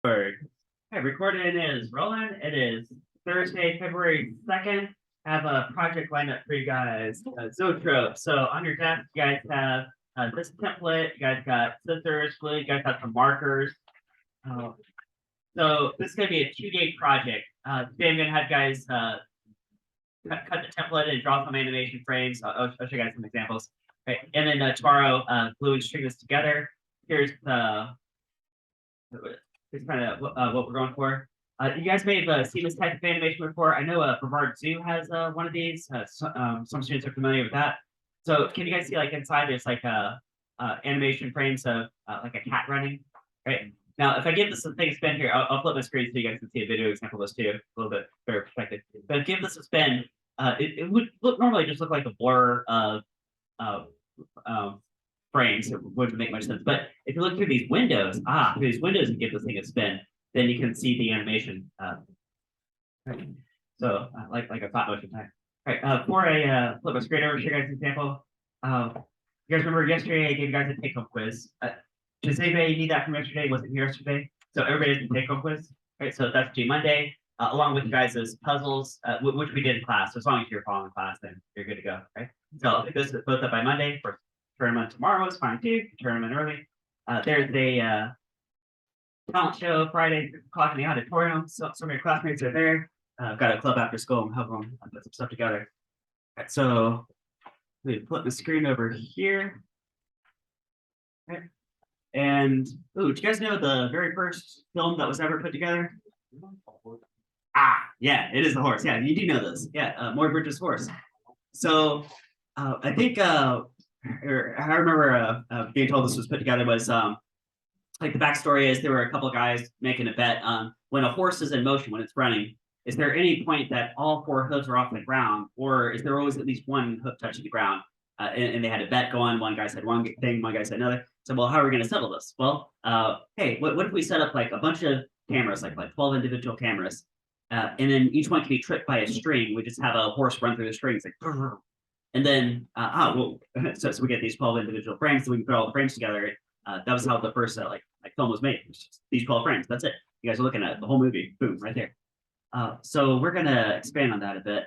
Bird. Hey, recording is rolling. It is Thursday, February 2nd. I have a project lined up for you guys, Zoetrope. So on your desk, you guys have this template. You guys got scissors, glue. You guys have some markers. Uh, so this is going to be a 2-day project. Today I'm going to have you guys cut the template and draw some animation frames. I'll show you guys some examples. Right. And then tomorrow, glue and string this together. Here's kind of what we're going for. You guys may have seen this type of animation before. I know Brevard Zoo has one of these. Some students are familiar with that. So can you guys see like inside there's like animation frames of like a cat running, right? Now, if I give this a thing a spin here, I'll flip my screen so you guys can see a video example of this too, a little bit better perspective. But give this a spin, it would normally just look like a blur of frames. It wouldn't make much sense. But if you look through these windows, and give this thing a spin, then you can see the animation. Right. So like a thought motion time. All right. For a flip a screen over, show you guys an example. You guys remember yesterday I gave you guys a take-home quiz. Does anybody need that from yesterday? Wasn't here yesterday, so everybody has a take-home quiz. Right. So that's due Monday. Along with you guys' puzzles, which we did in class. So as long as you're following class, then you're good to go. Right. So I'll pick this both up by Monday. For tournament tomorrow is fine too. Tournament early. There's a talent show Friday, 6 o'clock in the auditorium. So some of your classmates are there. I've got a club after school and help them put some stuff together. Right, so we flip the screen over here. Okay. And oh, do you guys know the very first film that was ever put together? Yeah, it is the horse. Yeah, you do know this. Yeah, Moy Bridges' horse. So I think I remember being told this was put together was like the backstory is there were a couple of guys making a bet on when a horse is in motion, when it's running, is there any point that all 4 hooves are off the ground, or is there always at least one hoof touching the ground? And they had a bet going. One guy said one thing, one guy said another. So, well, how are we going to settle this? Well, hey, what if we set up like a bunch of cameras, like 12 individual cameras, and then each one can be tripped by a string. We just have a horse run through the strings, like, and then so we get these 12 individual frames, so we can put all the frames together. That was how the first like film was made. These 12 frames. That's it. You guys are looking at the whole movie. Boom, right there. So we're gonna expand on that a bit.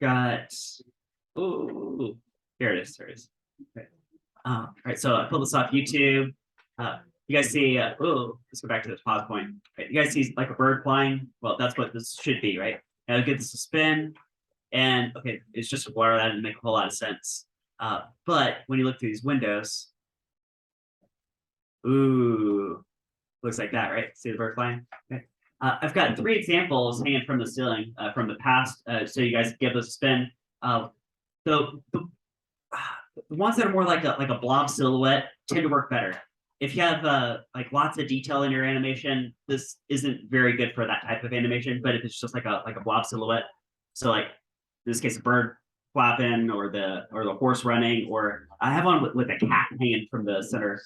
Got here it is. There it is. Okay. All right. So I pulled this off YouTube. You guys see? Let's go back to this pause point. Right, you guys see like a bird flying? Well, that's what this should be, right? Now I'll give this a spin, and okay, it's just a blur. That didn't make a whole lot of sense. But when you look through these windows, looks like that, right? See the bird flying? Okay. I've got 3 examples hanging from the ceiling from the past, so you guys give this a spin. The ones that are more like a blob silhouette tend to work better. If you have like lots of detail in your animation, this isn't very good for that type of animation. But if it's just like a blob silhouette, so like in this case, a bird flapping or the horse running, or I have one with a cat hanging from the center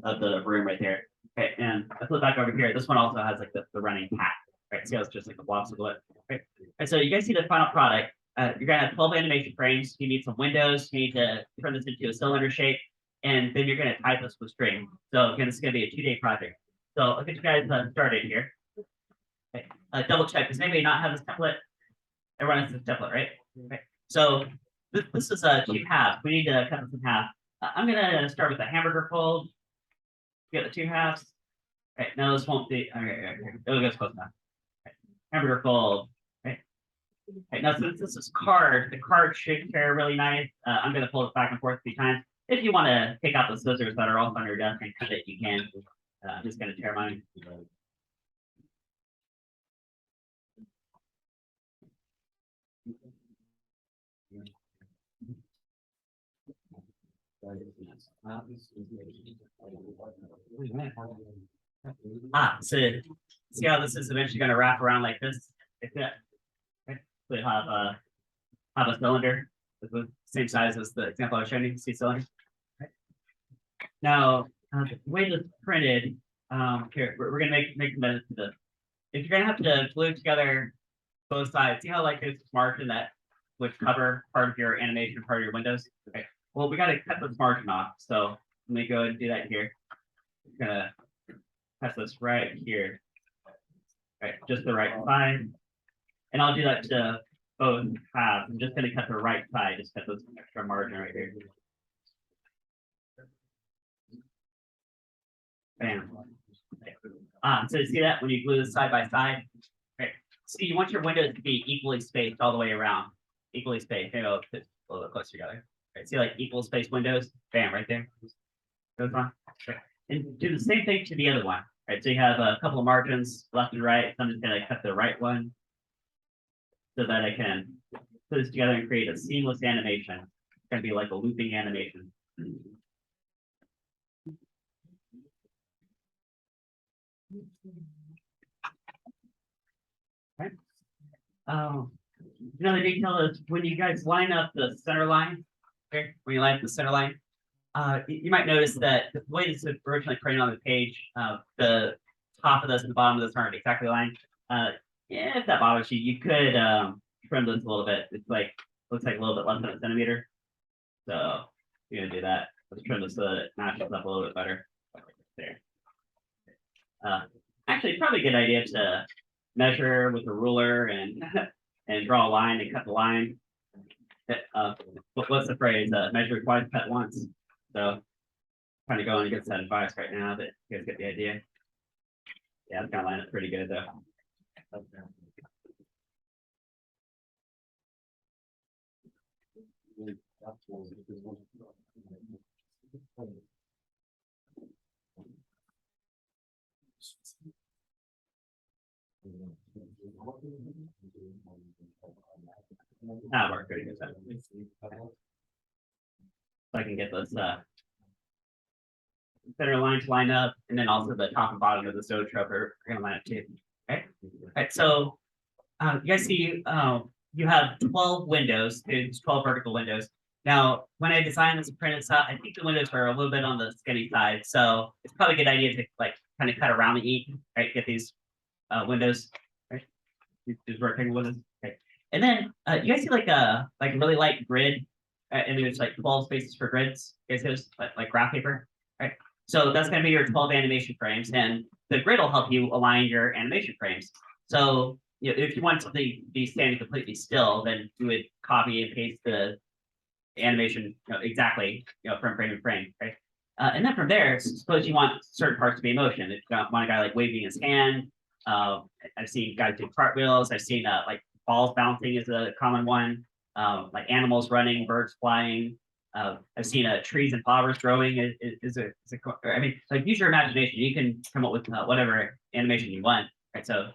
of the room right there. Okay, and I flip back over here. This one also has like the running cat. Right, see how it's just like a blob silhouette. Right, and so you guys see the final product. You're gonna have 12 animation frames. You need some windows. You need to turn this into a cylinder shape, and then you're gonna tie this with string. So again, this is gonna be a 2-day project. So I'll get you guys started here. Okay. Double check. Does anybody not have this template? Everyone has this template, right? Okay. So this is 2 halves. We need to cut this in half. I'm gonna start with the hamburger fold. Get the 2 halves. Right, now this won't be. Okay, it'll get close enough. Right. Hamburger fold. Right. Right, now since this is card, the card should tear really nice. I'm gonna pull it back and forth a few times. If you want to take out the scissors that are also on your desk and cut it, you can. I'm just gonna tear mine. So see how this is eventually going to wrap around like this? Like that. Okay. So you have a cylinder with the same size as the example I was showing you. See cylinder. Okay. Now the way this is printed, here we're going to make the to this. If you're going to have to glue together both sides, see how like there's this margin that would cover part of your animation, part of your windows. Okay. Well, we got to cut this margin off. So let me go and do that here. I'm gonna cut this right here. just the right side. And I'll do that to both halves. I'm just going to cut the right side, just cut this extra margin right here. Bam. So you see that when you glue this side by side, right? So you want your windows to be equally spaced all the way around, equally spaced. Maybe I'll put a little bit closer together. Right? See, like equal spaced windows, bam, right there. Goes on. Right. And do the same thing to the other one. Right, so you have a couple of margins left and right. So I'm just going to cut the right one so that I can put this together and create a seamless animation. It's going to be like a looping animation. Right. Another detail is when you guys line up the center line, okay, when you line up the center line, you might notice that the way this was originally printed on the page, the top of this and the bottom of this aren't exactly aligned. Yeah, if that bothers you, you could trim this a little bit. It's like looks like a little bit less than a centimeter. So you're gonna do that. Let's trim this so that it matches up a little bit better. There. Actually, it's probably a good idea to measure with a ruler and and draw a line and cut the line. What's the phrase? Measure twice, cut once. So kind of going against that advice right now, but you guys get the idea. Yeah, it's gonna line up pretty good though. That worked pretty good. So I can get this center lines lined up, and then also the top and bottom of the Zoetrope are going to line up too. Okay. All right. So you guys see you have 12 windows. It's 12 vertical windows. Now, when I designed this and printed this out, I think the windows were a little bit on the skinny side. So it's probably a good idea to like kind of cut around the E, right? Get these windows, right? These rectangle windows. Okay. And then you guys see like a really light grid, and there's like 12 spaces for grids. You guys see those like graph paper, right? So that's going to be your 12 animation frames, and the grid will help you align your animation frames. So you know, if you want something to be standing completely still, then you would copy and paste the animation exactly from frame to frame, right? And then from there, suppose you want certain parts to be in motion. If you want a guy like waving his hand, I've seen guys do cartwheels. I've seen like balls bouncing is a common one. Like animals running, birds flying. I've seen trees and flowers growing. I mean, like use your imagination. You can come up with whatever animation you want, right? So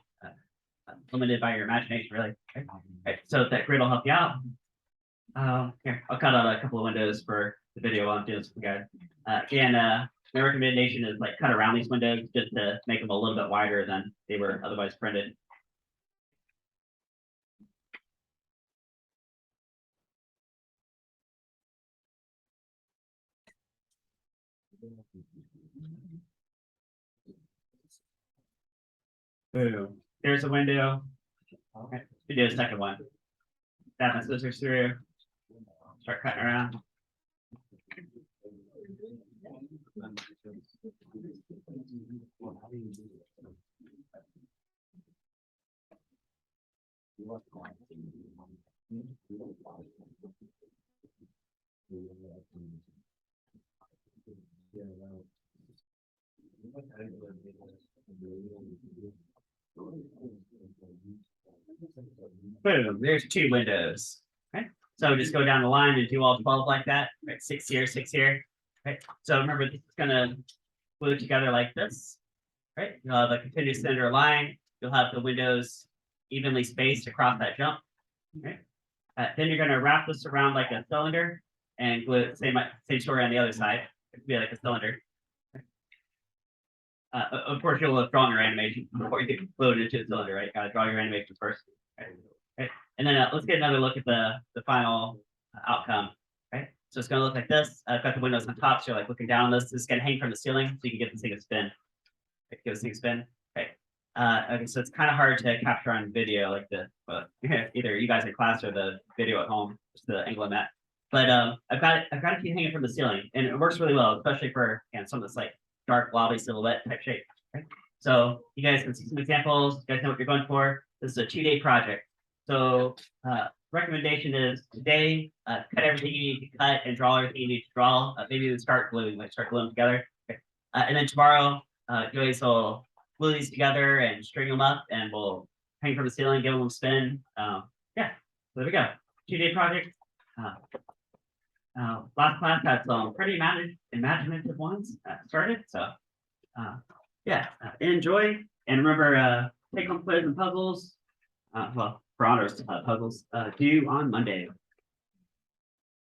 limited by your imagination, really. Right? So that grid will help you out. Here, I'll cut out a couple of windows for the video while I'm doing this for you guys. And my recommendation is like cut around these windows just to make them a little bit wider than they were otherwise printed. Boom. There's a window. Okay. We do a second one. Stab my scissors through. Start cutting around. Boom, there's 2 windows. Okay. So just go down the line and do all 12 like that. Right, 6 here, 6 here. Right. So remember, this is gonna glue together like this. Right. You'll have a continuous center line. You'll have the windows evenly spaced across that jump. Okay. Then you're gonna wrap this around like a cylinder and glue it same story on the other side. It could be like a cylinder. Of course, you'll have drawn your animation before you glue it into a cylinder, right? Gotta draw your animation first. Right. And then let's get another look at the final outcome. Right. So it's going to look like this. I've got the windows on top, so you're like looking down on this. This is going to hang from the ceiling, so you can get this thing to spin. Right, give this thing a spin. Okay. Okay. So it's kind of hard to capture on video, like either you guys in class or the video at home, just the angle I'm at. But I've got a few hanging from the ceiling, and it works really well, especially for some of this like dark wobbly silhouette type shape. Right. So you guys can see some examples. You guys know what you're going for. This is a 2-day project. So recommendation is today, cut everything you need to cut and draw everything you need to draw. Maybe we start gluing, like start gluing together. Okay. And then tomorrow, you guys will glue these together and string them up, and we'll hang from the ceiling, give them a spin. Yeah, so there we go. 2-day project. Last class had some pretty imaginative ones started. So yeah, enjoy, and remember, take home quiz and puzzles. Well, for honors, puzzles due on Monday.